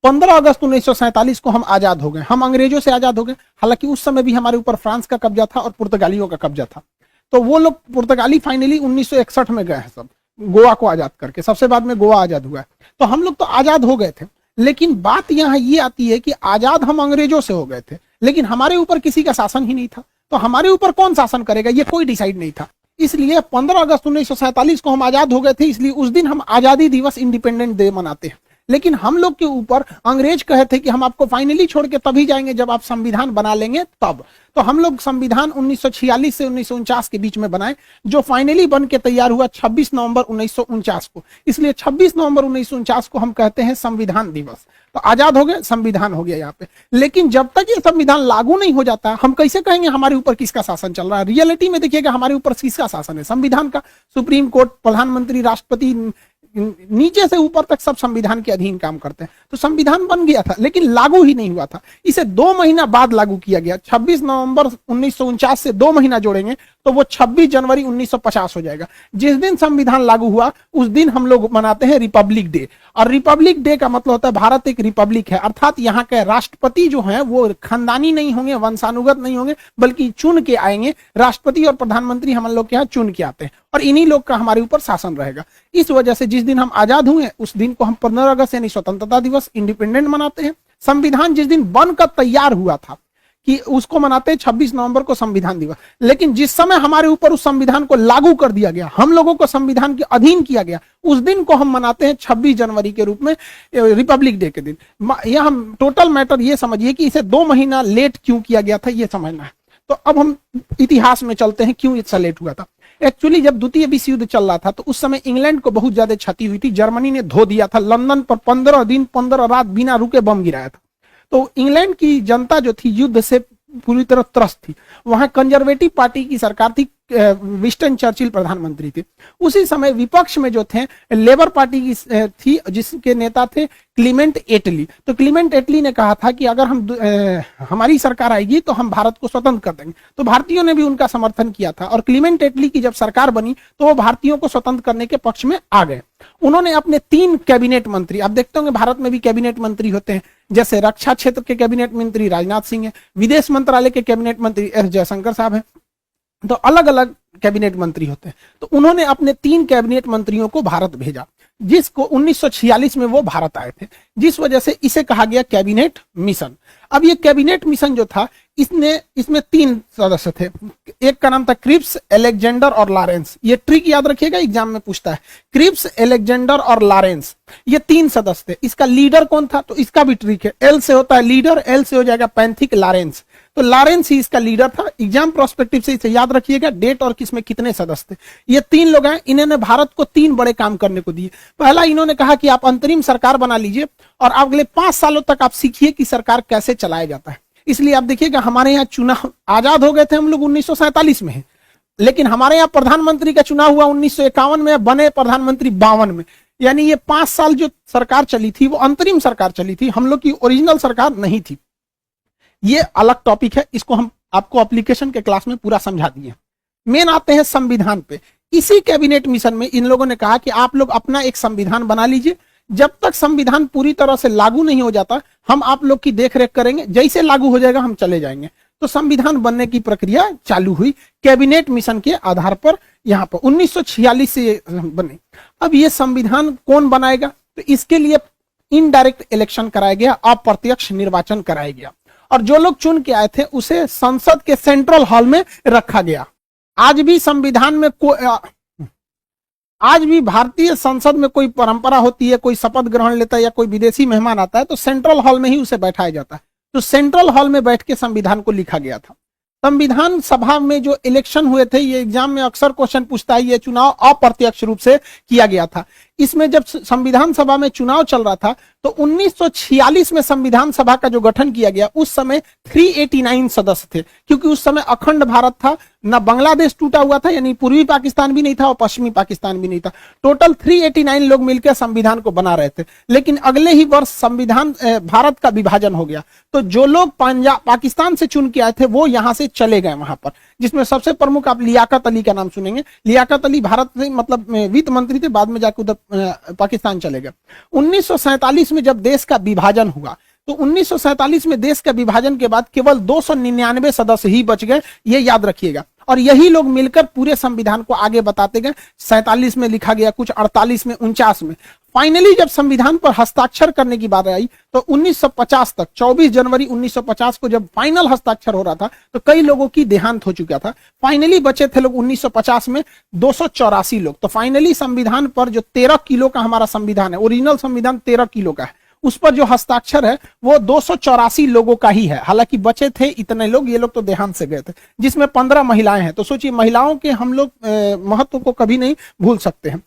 15 अगस्त 1947 को हम आजाद हो गए, हम अंग्रेजों से आजाद हो गए। हालांकि उस समय भी हमारे ऊपर फ्रांस का कब्जा था और पुर्तगालियों का कब्जा था। तो वो लोग पुर्तगाली फाइनली 1961 में गए हैं सब, गोवा को आजाद करके, सबसे बाद में गोवा आजाद हुआ है। तो हम लोग तो आजाद हो गए थे, लेकिन बात यहाँ ये आती है कि आजाद हम अंग्रेजों से हो गए थे, लेकिन हमारे ऊपर किसी का शासन ही नहीं था। तो हमारे ऊपर कौन शासन करेगा, ये कोई डिसाइड नहीं था। इसलिए 15 अगस्त 1947 को हम आजाद हो गए थे, इसलिए उस दिन हम आजादी दिवस, इंडिपेंडेंट डे मनाते हैं। लेकिन हम लोग के ऊपर अंग्रेज कहे थे कि हम आपको फाइनली छोड़ के तभी जाएंगे जब आप संविधान बना लेंगे तब। तो हम लोग संविधान 1946 से 1949 के बीच में बनाए, जो फाइनली बन के तैयार हुआ 26 नवंबर 1949 को। इसलिए 26 नवंबर 1949 को हम कहते हैं संविधान दिवस। तो आजाद हो गए, संविधान हो गया यहाँ पे। लेकिन जब तक ये संविधान लागू नहीं हो जाता, हम कैसे कहेंगे हमारे ऊपर किसका शासन चल रहा है। रियलिटी में देखिएगा हमारे ऊपर किसका शासन है, संविधान का। सुप्रीम कोर्ट, प्रधानमंत्री, राष्ट्रपति, नीचे से ऊपर तक सब संविधान के अधीन काम करते हैं। तो संविधान बन गया था लेकिन लागू ही नहीं हुआ था। इसे 2 महीना बाद लागू किया गया। 26 नवंबर 1949 से 2 महीना जोड़ेंगे तो वो 26 जनवरी 1950 हो जाएगा। जिस दिन संविधान लागू हुआ उस दिन हम लोग मनाते हैं रिपब्लिक डे। और रिपब्लिक डे का मतलब होता है भारत एक रिपब्लिक है, अर्थात यहाँ के राष्ट्रपति जो हैं वो खानदानी नहीं होंगे, वंशानुगत नहीं होंगे, बल्कि चुन के आएंगे। राष्ट्रपति और प्रधानमंत्री हम लोग के यहाँ चुन के आते हैं और इन्हीं लोग का हमारे ऊपर शासन रहेगा। इस वजह से जिस दिन हम आजाद हुए उस दिन को हम 15 अगस्त यानी स्वतंत्रता दिवस, इंडिपेंडेंट मनाते हैं। संविधान जिस दिन बनकर तैयार हुआ था कि उसको मनाते हैं 26 नवंबर को संविधान दिवस। लेकिन जिस समय हमारे ऊपर उस संविधान को लागू कर दिया गया, हम लोगों को संविधान के अधीन किया गया, उस दिन को हम मनाते हैं 26 जनवरी के रूप में, रिपब्लिक डे के दिन। यह हम टोटल मैटर ये समझिए कि इसे 2 महीना लेट क्यों किया गया था, ये समझना है। तो अब हम इतिहास में चलते हैं, क्यों इतना लेट हुआ था। एक्चुअली जब द्वितीय विश्व युद्ध चल रहा था तो उस समय इंग्लैंड को बहुत ज्यादा क्षति हुई थी। जर्मनी ने धो दिया था, लंदन पर 15 दिन 15 रात बिना रुके बम गिराया था। तो इंग्लैंड की जनता जो थी युद्ध से पूरी तरह त्रस्त थी। वहां कंजर्वेटिव पार्टी की सरकार थी, विंस्टन चर्चिल प्रधानमंत्री थे। उसी समय विपक्ष में जो थे लेबर पार्टी की थी, जिसके नेता थे क्लीमेंट एटली। तो क्लीमेंट एटली ने कहा था कि अगर हमारी सरकार आएगी तो हम भारत को स्वतंत्र कर देंगे। तो भारतीयों ने भी उनका समर्थन किया था और क्लीमेंट एटली की जब सरकार बनी तो वो भारतीयों को स्वतंत्र करने के पक्ष में आ गए। उन्होंने अपने 3 कैबिनेट मंत्री, आप देखते होंगे भारत में भी कैबिनेट मंत्री होते हैं, जैसे रक्षा क्षेत्र के कैबिनेट मंत्री राजनाथ सिंह है, विदेश मंत्रालय के कैबिनेट मंत्री एस जयशंकर साहब है। तो अलग अलग कैबिनेट मंत्री होते हैं। तो उन्होंने अपने 3 कैबिनेट मंत्रियों को भारत भेजा, जिसको 1946 में वो भारत आए थे, जिस वजह से इसे कहा गया कैबिनेट मिशन। अब ये कैबिनेट मिशन जो था इसमें 3 सदस्य थे। एक का नाम था क्रिप्स, अलेक्जेंडर और लॉरेंस। ये ट्रिक याद रखिएगा, एग्जाम में पूछता है। क्रिप्स, अलेक्जेंडर और लॉरेंस, ये 3 सदस्य थे। इसका लीडर कौन था, तो इसका भी ट्रिक है। एल से होता है लीडर, एल से हो जाएगा पैंथिक, लॉरेंस। तो लॉरेंस ही इसका लीडर था। एग्जाम प्रोस्पेक्टिव से इसे याद रखिएगा, डेट और किसमें कितने सदस्य थे। ये 3 लोग हैं, इन्होंने भारत को 3 बड़े काम करने को दिए। पहला, इन्होंने कहा कि आप अंतरिम सरकार बना लीजिए और अगले 5 सालों तक आप सीखिए कि सरकार कैसे चलाया जाता है। इसलिए आप देखिएगा हमारे यहाँ चुनाव, आजाद हो गए थे हम लोग 1947 में, लेकिन हमारे यहाँ प्रधानमंत्री का चुनाव हुआ 1951 में, बने प्रधानमंत्री 52 में। यानी ये 5 साल जो सरकार चली थी वो अंतरिम सरकार चली थी, हम लोग की ओरिजिनल सरकार नहीं थी। ये अलग टॉपिक है, इसको हम आपको एप्लीकेशन के क्लास में पूरा समझा दिए। मेन आते हैं संविधान पे। इसी कैबिनेट मिशन में इन लोगों ने कहा कि आप लोग अपना एक संविधान बना लीजिए, जब तक संविधान पूरी तरह से लागू नहीं हो जाता हम आप लोग की देखरेख करेंगे, जैसे लागू हो जाएगा हम चले जाएंगे। तो संविधान बनने की प्रक्रिया चालू हुई कैबिनेट मिशन के आधार पर। यहाँ पर 1946 से बने। अब ये संविधान कौन बनाएगा, तो इसके लिए इनडायरेक्ट इलेक्शन कराया गया, अप्रत्यक्ष निर्वाचन कराया गया और जो लोग चुन के आए थे उसे संसद के सेंट्रल हॉल में रखा गया। आज भी संविधान में आज भी भारतीय संसद में कोई परंपरा होती है, कोई शपथ ग्रहण लेता है या कोई विदेशी मेहमान आता है तो सेंट्रल हॉल में ही उसे बैठाया जाता है। तो सेंट्रल हॉल में बैठ के संविधान को लिखा गया था। संविधान सभा में जो इलेक्शन हुए थे, ये एग्जाम में अक्सर क्वेश्चन पूछता है, ये चुनाव अप्रत्यक्ष रूप से किया गया था। इसमें जब संविधान सभा में चुनाव चल रहा था तो 1946 में संविधान सभा का जो गठन किया गया उस समय 389 सदस्य थे, क्योंकि उस समय अखंड भारत था, ना बांग्लादेश टूटा हुआ था, यानी पूर्वी पाकिस्तान भी नहीं था और पश्चिमी पाकिस्तान भी नहीं था। टोटल 389 लोग मिलकर संविधान को बना रहे थे। लेकिन अगले ही वर्ष संविधान भारत का विभाजन हो गया, तो जो लोग पाकिस्तान से चुन के आए थे वो यहाँ से चले गए वहां पर, जिसमें सबसे प्रमुख आप लियाकत अली का नाम सुनेंगे। लियाकत अली भारत से मतलब वित्त मंत्री थे, बाद में जाकर उधर पाकिस्तान चले गए। 1947 में जब देश का विभाजन हुआ तो 1947 में देश का विभाजन के बाद केवल 299 सदस्य ही बच गए, ये याद रखिएगा। और यही लोग मिलकर पूरे संविधान को आगे बताते गए। 47 में लिखा गया, कुछ 48 में, 49 में। फाइनली जब संविधान पर हस्ताक्षर करने की बात आई तो 1950 तक, 24 जनवरी 1950 को जब फाइनल हस्ताक्षर हो रहा था तो कई लोगों की देहांत हो चुका था। फाइनली बचे थे लोग 1950 में 284 लोग। तो फाइनली संविधान पर जो 13 किलो का हमारा संविधान है, ओरिजिनल संविधान 13 किलो का है, उस पर जो हस्ताक्षर है वो 284 लोगों का ही है। हालांकि बचे थे इतने लोग, ये लोग तो देहांत से गए थे, जिसमें 15 महिलाएं हैं। तो सोचिए, महिलाओं के हम लोग महत्व को कभी नहीं भूल सकते हैं।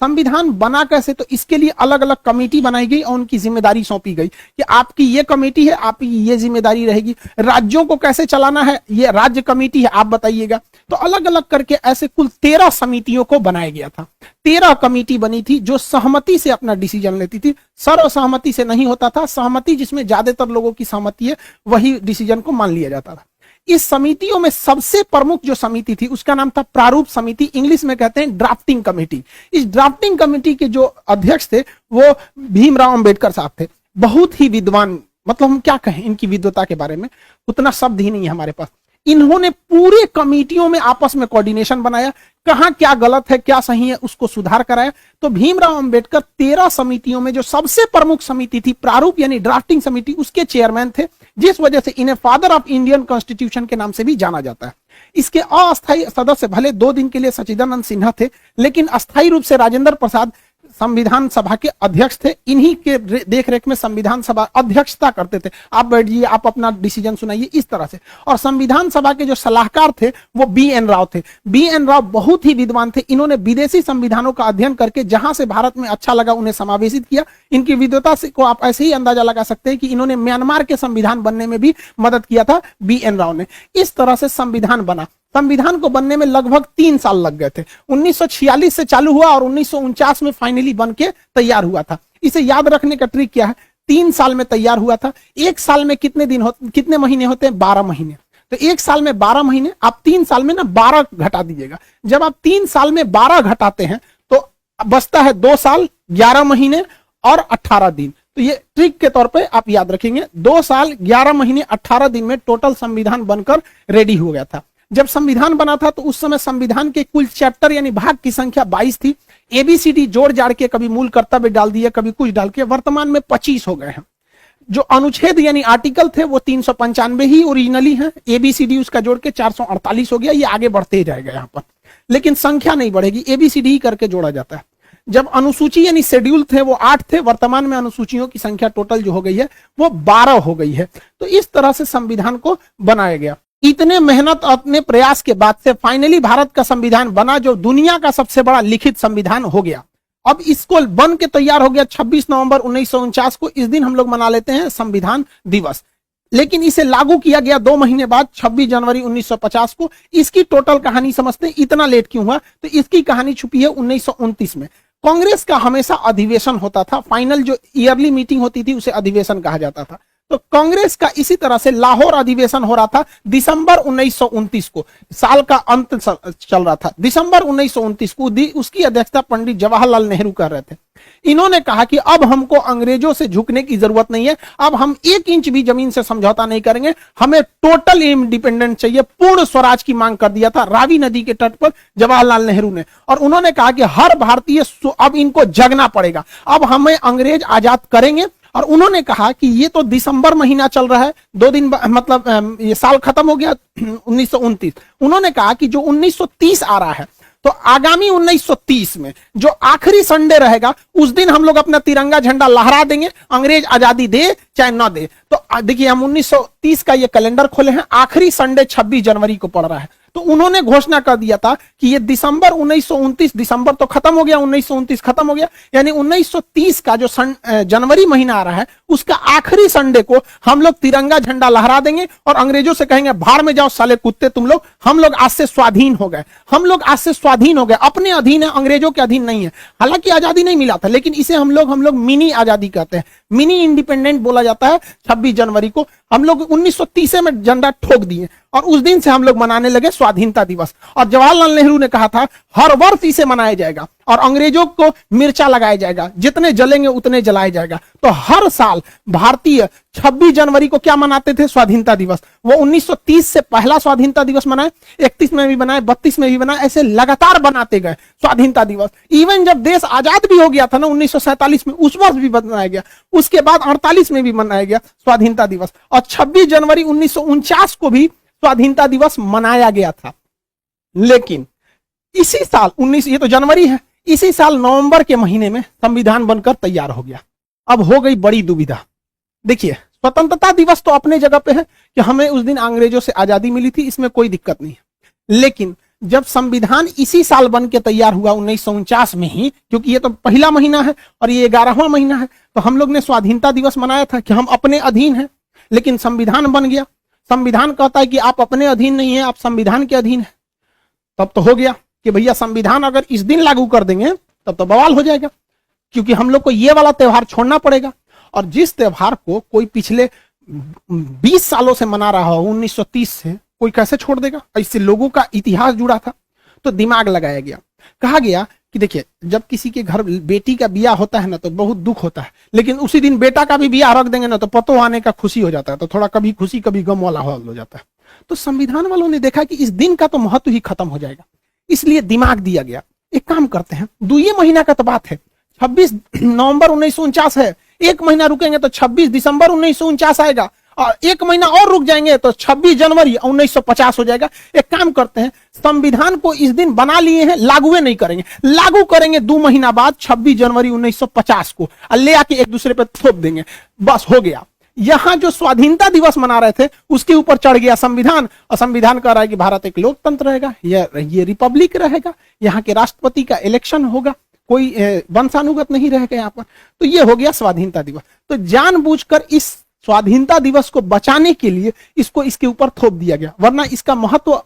संविधान बना कैसे, तो इसके लिए अलग अलग कमेटी बनाई गई और उनकी जिम्मेदारी सौंपी गई कि आपकी ये कमेटी है, आपकी ये जिम्मेदारी रहेगी। राज्यों को कैसे चलाना है, ये राज्य कमेटी है, आप बताइएगा। तो अलग अलग करके ऐसे कुल 13 समितियों को बनाया गया था। 13 कमेटी बनी थी जो सहमति से अपना डिसीजन लेती थी, सर्वसहमति से नहीं होता था। सहमति जिसमें ज्यादातर लोगों की सहमति है, वही डिसीजन को मान लिया जाता था। इस समितियों में सबसे प्रमुख जो समिति थी उसका नाम था प्रारूप समिति, इंग्लिश में कहते हैं ड्राफ्टिंग कमेटी। इस ड्राफ्टिंग कमेटी के जो अध्यक्ष थे वो भीमराव अंबेडकर साहब थे। बहुत ही विद्वान, मतलब हम क्या कहें इनकी विद्वता के बारे में, उतना शब्द ही नहीं है हमारे पास। इन्होंने पूरे कमेटियों में आपस में कोऑर्डिनेशन बनाया, कहां क्या गलत है क्या सही है उसको सुधार कराया। तो भीमराव अंबेडकर 13 समितियों में जो सबसे प्रमुख समिति थी प्रारूप यानी ड्राफ्टिंग समिति, उसके चेयरमैन थे, जिस वजह से इन्हें फादर ऑफ इंडियन कॉन्स्टिट्यूशन के नाम से भी जाना जाता है। इसके अस्थायी सदस्य भले 2 दिन के लिए सच्चिदानंद सिन्हा थे, लेकिन अस्थायी रूप से राजेंद्र प्रसाद संविधान सभा के अध्यक्ष थे। इन्हीं के देखरेख में संविधान सभा अध्यक्षता करते थे। आप बैठिए, आप अपना डिसीजन सुनाइए, इस तरह से। और संविधान सभा के जो सलाहकार थे वो बी.एन. राव थे। बी.एन. राव बहुत ही विद्वान थे। इन्होंने विदेशी संविधानों का अध्ययन करके जहां से भारत में अच्छा लगा उन्हें समावेशित किया। इनकी विद्वता से को आप ऐसे ही अंदाजा लगा सकते हैं कि इन्होंने म्यांमार के संविधान बनने में भी मदद किया था बी.एन. राव ने। इस तरह से संविधान बना। संविधान को बनने में लगभग 3 साल लग गए थे। 1946 से चालू हुआ और 1949 में फाइनली बन के तैयार हुआ था। इसे याद रखने का ट्रिक क्या है, 3 साल में तैयार हुआ था। 1 साल में कितने महीने होते हैं, 12 महीने। तो 1 साल में 12 महीने, आप 3 साल में ना 12 घटा दीजिएगा। जब आप 3 साल में 12 घटाते हैं तो बचता है 2 साल 11 महीने और 18 दिन। तो ये ट्रिक के तौर पे आप याद रखेंगे। 2 साल 11 महीने 18 दिन में टोटल संविधान बनकर रेडी हो गया था। जब संविधान बना था तो उस समय संविधान के कुल चैप्टर यानी भाग की संख्या 22 थी। ABCD जोड़ जाड़ के कभी मूल कर्तव्य डाल दिया, कभी कुछ डाल के वर्तमान में 25 हो गए हैं। जो अनुच्छेद यानी आर्टिकल थे वो 395 ही ओरिजिनली हैं। ABCD उसका जोड़ के 448 हो गया। ये आगे बढ़ते ही जाएगा यहाँ पर, लेकिन संख्या नहीं बढ़ेगी, ABCD ही करके जोड़ा जाता है। जब अनुसूची यानी शेड्यूल थे वो 8 थे। वर्तमान में अनुसूचियों की संख्या टोटल जो हो गई है वो 12 हो गई है। तो इस तरह से संविधान को बनाया गया। इतने मेहनत अपने प्रयास के बाद से फाइनली भारत का संविधान बना, जो दुनिया का सबसे बड़ा लिखित संविधान हो गया। अब इसको बन के तैयार हो गया 26 नवंबर 1949 को। इस दिन हम लोग मना लेते हैं संविधान दिवस। लेकिन इसे लागू किया गया 2 महीने बाद 26 जनवरी 1950 को। इसकी टोटल कहानी समझते हैं, इतना लेट क्यों हुआ, तो इसकी कहानी छुपी है 1929 में। कांग्रेस का हमेशा अधिवेशन होता था। फाइनल जो ईयरली मीटिंग होती थी उसे अधिवेशन कहा जाता था। तो कांग्रेस का इसी तरह से लाहौर अधिवेशन हो रहा था दिसंबर 1929 को। साल का अंत चल रहा था। दिसंबर 1929 को उसकी अध्यक्षता पंडित जवाहरलाल नेहरू कर रहे थे। इन्होंने कहा कि अब हमको अंग्रेजों से झुकने की जरूरत नहीं है, अब हम 1 इंच भी जमीन से समझौता नहीं करेंगे, हमें टोटल इंडिपेंडेंट चाहिए। पूर्ण स्वराज की मांग कर दिया था रावी नदी के तट पर जवाहरलाल नेहरू ने। और उन्होंने कहा कि हर भारतीय अब इनको जगना पड़ेगा, अब हमें अंग्रेज आजाद करेंगे। और उन्होंने कहा कि ये तो दिसंबर महीना चल रहा है, 2 दिन मतलब ये साल खत्म हो गया 1929। उन्होंने कहा कि जो 1930 आ रहा है तो आगामी 1930 में जो आखिरी संडे रहेगा उस दिन हम लोग अपना तिरंगा झंडा लहरा देंगे, अंग्रेज आजादी दे चाहे ना दे। तो देखिए हम 1930 का ये कैलेंडर खोले हैं, आखिरी संडे 26 जनवरी को पड़ रहा है। तो उन्होंने घोषणा कर दिया था कि ये दिसंबर 1929, दिसंबर तो खत्म हो गया, 1929 खत्म हो गया, यानी 1930 का जो जनवरी महीना आ रहा है उसका आखिरी संडे को हम लोग तिरंगा झंडा लहरा देंगे और अंग्रेजों से कहेंगे भाड़ में जाओ साले कुत्ते तुम लोग, हम लोग आज से स्वाधीन हो गए, हम लोग आज से स्वाधीन हो गए, अपने अधीन है, अंग्रेजों के अधीन नहीं है। हालांकि आजादी नहीं मिला था, लेकिन इसे हम लोग मिनी आजादी कहते हैं, मिनी इंडिपेंडेंट बोला जाता है। 26 जनवरी को हम लोग 1930 में झंडा ठोक दिए और उस दिन से हम लोग मनाने लगे स्वाधीनता दिवस। और जवाहरलाल नेहरू ने कहा था हर वर्ष इसे मनाया जाएगा और अंग्रेजों को मिर्चा लगाया जाएगा, जितने जलेंगे उतने जलाया जाएगा। तो हर साल भारतीय 26 जनवरी को क्या मनाते थे? स्वाधीनता दिवस। वो 1930 से पहला स्वाधीनता दिवस मनाए, 31 में भी बनाए, 32 में भी बनाए, ऐसे लगातार बनाते गए स्वाधीनता दिवस। इवन जब देश आजाद भी हो गया था ना 1947 में, उस वर्ष भी बनाया गया, उसके बाद 48 में भी मनाया गया स्वाधीनता दिवस, और 26 जनवरी 1949 को भी स्वाधीनता दिवस मनाया गया था। लेकिन इसी साल ये तो जनवरी है, इसी साल नवंबर के महीने में संविधान बनकर तैयार हो गया। अब हो गई बड़ी दुविधा। देखिए, स्वतंत्रता दिवस तो अपने जगह पे है कि हमें उस दिन अंग्रेजों से आजादी मिली थी, इसमें कोई दिक्कत नहीं है। लेकिन जब संविधान इसी साल बन के तैयार हुआ 1949 में ही, क्योंकि ये तो पहला महीना है और ये 11वां महीना है, तो हम लोग ने स्वाधीनता दिवस मनाया था कि हम अपने अधीन हैं। लेकिन संविधान बन गया, संविधान कहता है कि आप अपने अधीन नहीं है, आप संविधान के अधीन है। तब तो हो गया कि भैया संविधान अगर इस दिन लागू कर देंगे तब तो बवाल हो जाएगा, क्योंकि हम लोग को ये वाला त्योहार छोड़ना पड़ेगा। और जिस त्योहार को कोई पिछले 20 सालों से मना रहा हो 1930 से, कोई कैसे छोड़ देगा? इससे लोगों का इतिहास जुड़ा था। तो दिमाग लगाया गया, कहा गया कि देखिए, जब किसी के घर बेटी का बियाह होता है ना तो बहुत दुख होता है, लेकिन उसी दिन बेटा का भी बियाह रख देंगे ना तो पतो आने का खुशी हो जाता है, तो थोड़ा कभी खुशी कभी गम वाला हो जाता है। तो संविधान वालों ने देखा कि इस दिन का तो महत्व ही खत्म हो जाएगा, इसलिए दिमाग दिया गया, एक काम करते हैं, 2 महीना का तो बात है, 26 नवंबर 1949 है, एक महीना रुकेंगे तो 26 दिसंबर 1949 आएगा, और एक महीना और रुक जाएंगे तो 26 जनवरी 1950 हो जाएगा। एक काम करते हैं, संविधान को इस दिन बना लिए हैं, लागू नहीं करेंगे, लागू करेंगे 2 महीना बाद 26 जनवरी 1950 को, और ले आके एक दूसरे पे थोप देंगे, बस हो गया। यहां जो स्वाधीनता दिवस मना रहे थे उसके ऊपर चढ़ गया संविधान, और संविधान कह रहा है कि भारत एक लोकतंत्र रहेगा, ये रिपब्लिक रहेगा, यहाँ के राष्ट्रपति का इलेक्शन होगा, कोई वंशानुगत नहीं रहेगा यहाँ पर। तो ये हो गया स्वाधीनता दिवस। तो जानबूझकर इस स्वाधीनता दिवस को बचाने के लिए इसको इसके ऊपर थोप दिया गया, वरना इसका महत्व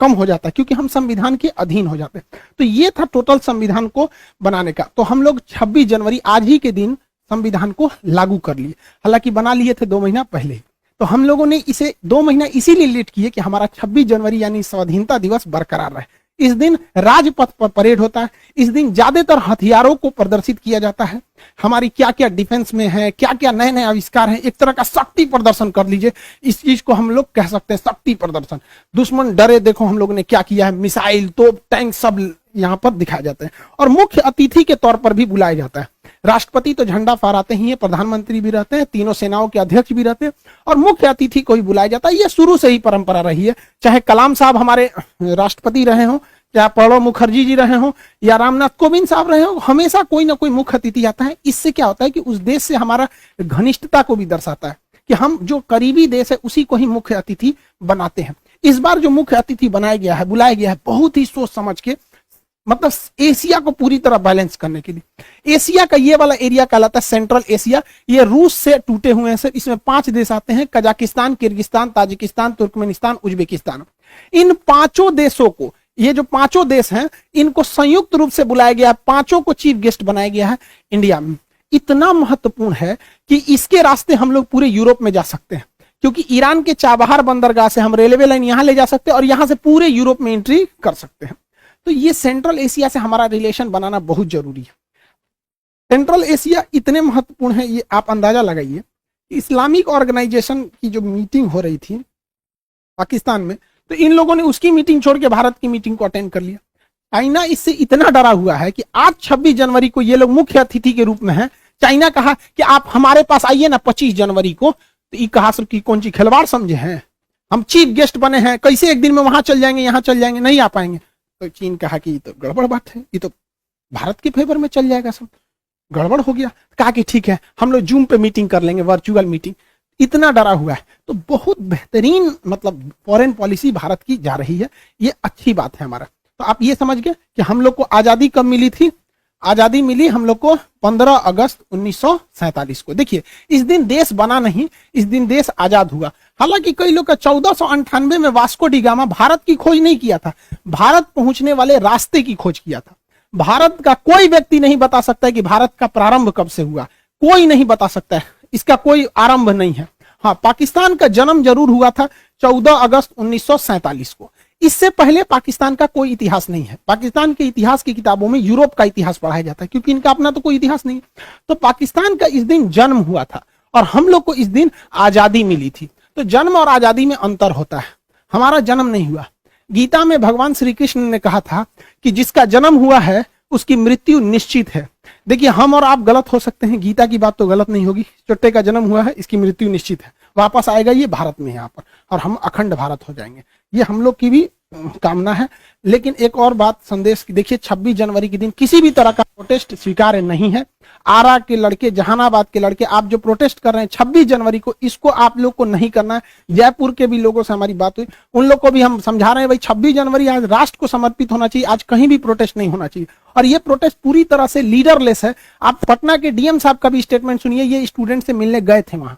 कम हो जाता है, क्योंकि हम संविधान के अधीन हो जाते हैं। तो ये था टोटल संविधान को बनाने का। तो हम लोग 26 जनवरी आज ही के दिन संविधान को लागू कर लिए, हालांकि बना लिए थे 2 महीना पहले। तो हम लोगों ने इसे 2 महीना इसीलिए लेट किए कि हमारा 26 जनवरी यानी स्वाधीनता दिवस बरकरार रहे। इस दिन राजपथ पर परेड होता है, इस दिन ज्यादातर हथियारों को प्रदर्शित किया जाता है, हमारी क्या क्या डिफेंस में है, क्या क्या नए नए आविष्कार है, एक तरह का शक्ति प्रदर्शन कर लीजिए, इस चीज को हम लोग कह सकते हैं शक्ति प्रदर्शन। दुश्मन डरे, देखो हम लोग ने क्या किया है, मिसाइल, तोप, टैंक सब यहाँ पर दिखाए जाते हैं। और मुख्य अतिथि के तौर पर भी बुलाया जाता है। राष्ट्रपति तो झंडा फहराते ही है, प्रधानमंत्री भी रहते हैं, तीनों सेनाओं के अध्यक्ष भी रहते हैं, और मुख्य अतिथि को भी बुलाया जाता है। ये शुरू से ही परंपरा रही है, चाहे कलाम साहब हमारे राष्ट्रपति रहे हों, या प्रणब मुखर्जी जी रहे हों, या रामनाथ कोविंद साहब रहे हों, हमेशा कोई ना कोई मुख्य अतिथि आता है। इससे क्या होता है कि उस देश से हमारा घनिष्ठता को भी दर्शाता है कि हम जो करीबी देश है उसी को ही मुख्य अतिथि बनाते हैं। इस बार जो मुख्य अतिथि बनाया गया है, बुलाया गया है, बहुत ही सोच समझ के, मतलब एशिया को पूरी तरह बैलेंस करने के लिए। एशिया का ये वाला एरिया कहलाता है सेंट्रल एशिया, ये रूस से टूटे हुए हैं सर। इसमें 5 देश आते हैं, Kazakhstan, Kyrgyzstan, Tajikistan, Turkmenistan, Uzbekistan. इन 5 देशों को, ये जो 5 देश हैं, इनको संयुक्त रूप से बुलाया गया, 5 को चीफ गेस्ट बनाया गया है इंडिया में। इतना महत्वपूर्ण है कि इसके रास्ते हम लोग पूरे यूरोप में जा सकते हैं, क्योंकि ईरान के चाबहार बंदरगाह से हम रेलवे लाइन यहां ले जा सकते हैं और यहां से पूरे यूरोप में एंट्री कर सकते हैं। तो ये सेंट्रल एशिया से हमारा रिलेशन बनाना बहुत जरूरी है। सेंट्रल एशिया इतने महत्वपूर्ण है, ये आप अंदाजा लगाइए। इस्लामिक ऑर्गेनाइजेशन की जो मीटिंग हो रही थी पाकिस्तान में, तो इन लोगों ने उसकी मीटिंग छोड़ के भारत की मीटिंग को अटेंड कर लिया। चाइना इससे इतना डरा हुआ है कि आज 26 जनवरी को ये लोग मुख्य अतिथि के रूप में हैं। चाइना कहा कि आप हमारे पास आइए ना 25 जनवरी को। तो ये कहा सर कि कौन सी खिलवाड़ समझे हैं, हम चीफ गेस्ट बने हैं, कैसे एक दिन में वहां चल जाएंगे, यहाँ चल जाएंगे, नहीं आ पाएंगे। तो चीन कहा कि ये तो गड़बड़ बात है, ये तो भारत के फेवर में चल जाएगा, सब गड़बड़ हो गया। कहा कि ठीक है, हम लोग जूम पे मीटिंग कर लेंगे, वर्चुअल मीटिंग। इतना डरा हुआ है। तो बहुत बेहतरीन मतलब फॉरेन पॉलिसी भारत की जा रही है, ये अच्छी बात है हमारा। तो आप ये समझ गए कि हम लोग को आजादी कब मिली थी, आजादी मिली हम लोग को 15 अगस्त 1947 को। देखिए इस दिन देश बना नहीं, इस दिन देश आजाद हुआ। हालांकि कई लोग का 1498 में वास्को डी गामा भारत की खोज नहीं किया था, भारत पहुंचने वाले रास्ते की खोज किया था। भारत का कोई व्यक्ति नहीं बता सकता है कि भारत का प्रारंभ कब से हुआ, कोई नहीं बता सकता है, इसका कोई आरंभ नहीं है। हाँ, पाकिस्तान का जन्म जरूर हुआ था 14 अगस्त 1947 को। इससे पहले पाकिस्तान का कोई इतिहास नहीं है। पाकिस्तान के इतिहास की किताबों में यूरोप का इतिहास पढ़ाया जाता है, क्योंकि इनका अपना तो कोई इतिहास नहीं। तो पाकिस्तान का इस दिन जन्म हुआ था और हम लोग को इस दिन आजादी मिली थी। तो जन्म और आजादी में अंतर होता है। हमारा जन्म नहीं हुआ। गीता में भगवान श्री कृष्ण ने कहा था कि जिसका जन्म हुआ है उसकी मृत्यु निश्चित है। देखिए हम और आप गलत हो सकते हैं, गीता की बात तो गलत नहीं होगी। चुट्टे का जन्म हुआ है, इसकी मृत्यु निश्चित है, वापस आएगा ये भारत में यहाँ पर, और हम अखंड भारत हो जाएंगे। ये हम लोग की भी कामना है। लेकिन एक और बात संदेश की, देखिए 26 जनवरी के दिन किसी भी तरह का प्रोटेस्ट स्वीकार्य नहीं है। आरा के लड़के, जहानाबाद के लड़के, आप जो प्रोटेस्ट कर रहे हैं 26 जनवरी को, इसको आप लोग को नहीं करना है। जयपुर के भी लोगों से हमारी बात हुई, उन लोग को भी हम समझा रहे हैं भाई 26 जनवरी आज राष्ट्र को समर्पित होना चाहिए, आज कहीं भी प्रोटेस्ट नहीं होना चाहिए। और ये प्रोटेस्ट पूरी तरह से लीडरलेस है। आप पटना के डीएम साहब का भी स्टेटमेंट सुनिए, ये स्टूडेंट से मिलने गए थे वहां।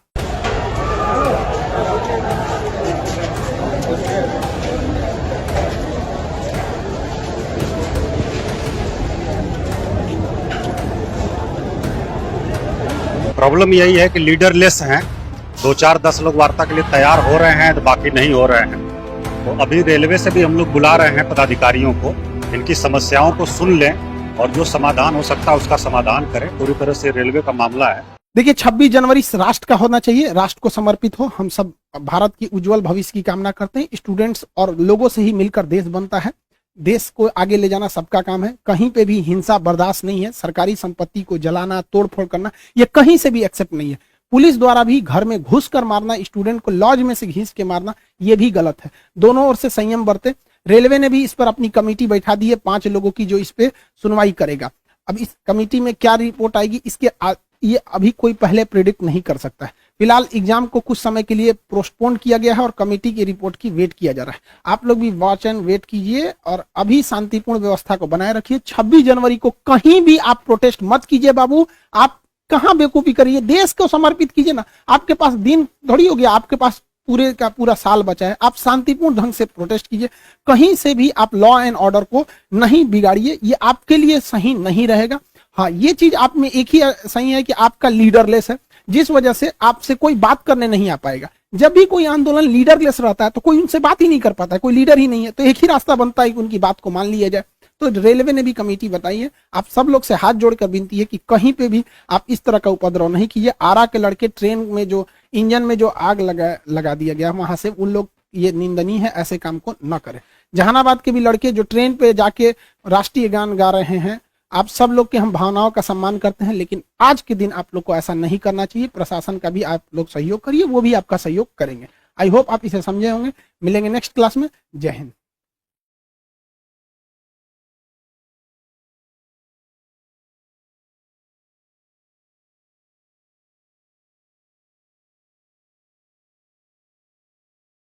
प्रॉब्लम यही है कि लीडरलेस हैं। 2-4-10 लोग वार्ता के लिए तैयार हो रहे हैं तो बाकी नहीं हो रहे हैं। तो अभी रेलवे से भी हम लोग बुला रहे हैं पदाधिकारियों को, इनकी समस्याओं को सुन लें और जो समाधान हो सकता है उसका समाधान करें। पूरी तरह से रेलवे का मामला है। देखिए 26 जनवरी राष्ट्र का होना चाहिए, राष्ट्र को समर्पित हो। हम सब भारत की उज्जवल भविष्य की कामना करते हैं। स्टूडेंट्स और लोगों से ही मिलकर देश बनता है। देश को आगे ले जाना सबका काम है। कहीं पे भी हिंसा बर्दाश्त नहीं है। सरकारी संपत्ति को जलाना, तोड़फोड़ करना, ये कहीं से भी एक्सेप्ट नहीं है। पुलिस द्वारा भी घर में घुस कर मारना, स्टूडेंट को लॉज में से घींच के मारना, ये भी गलत है। दोनों ओर से संयम बरते। रेलवे ने भी इस पर अपनी कमेटी बैठा दी है 5 लोगों की, जो इस पे सुनवाई करेगा। अब इस कमेटी में क्या रिपोर्ट आएगी, इसके ये अभी कोई पहले प्रेडिक्ट नहीं कर सकता है। फिलहाल एग्जाम को कुछ समय के लिए पोस्टपोन किया गया है और कमेटी की रिपोर्ट की वेट किया जा रहा है। आप लोग भी वॉच एंड वेट कीजिए और अभी शांतिपूर्ण व्यवस्था को बनाए रखिए। 26 जनवरी को कहीं भी आप प्रोटेस्ट मत कीजिए बाबू। आप कहाँ बेवकूफी करिए, देश को समर्पित कीजिए ना। आपके पास दिन थोड़ी हो गया, आपके पास पूरे का पूरा साल बचा है। आप शांतिपूर्ण ढंग से प्रोटेस्ट कीजिए। कहीं से भी आप लॉ एंड ऑर्डर को नहीं बिगाड़िए, ये आपके लिए सही नहीं रहेगा। हाँ, ये चीज आप में एक ही सही है कि आपका लीडरलेस है, जिस वजह से आपसे कोई बात करने नहीं आ पाएगा। जब भी कोई आंदोलन लीडरलेस रहता है तो कोई उनसे बात ही नहीं कर पाता है, कोई लीडर ही नहीं है। तो एक ही रास्ता बनता है कि उनकी बात को मान लिया जाए। तो रेलवे ने भी कमेटी बताई है। आप सब लोग से हाथ जोड़कर विनती है कि कहीं पे भी आप इस तरह का उपद्रव नहीं कीजिए। आरा के लड़के ट्रेन में जो इंजन में जो आग लगा दिया गया वहां से, उन लोग, ये निंदनीय है, ऐसे काम को न करें। जहानाबाद के भी लड़के जो ट्रेन पे जाके राष्ट्रीय गान गा रहे हैं, आप सब लोग के हम भावनाओं का सम्मान करते हैं, लेकिन आज के दिन आप लोग को ऐसा नहीं करना चाहिए। प्रशासन का भी आप लोग सहयोग करिए, वो भी आपका सहयोग करेंगे। आई होप आप इसे समझे होंगे। मिलेंगे नेक्स्ट क्लास में। जय हिंद।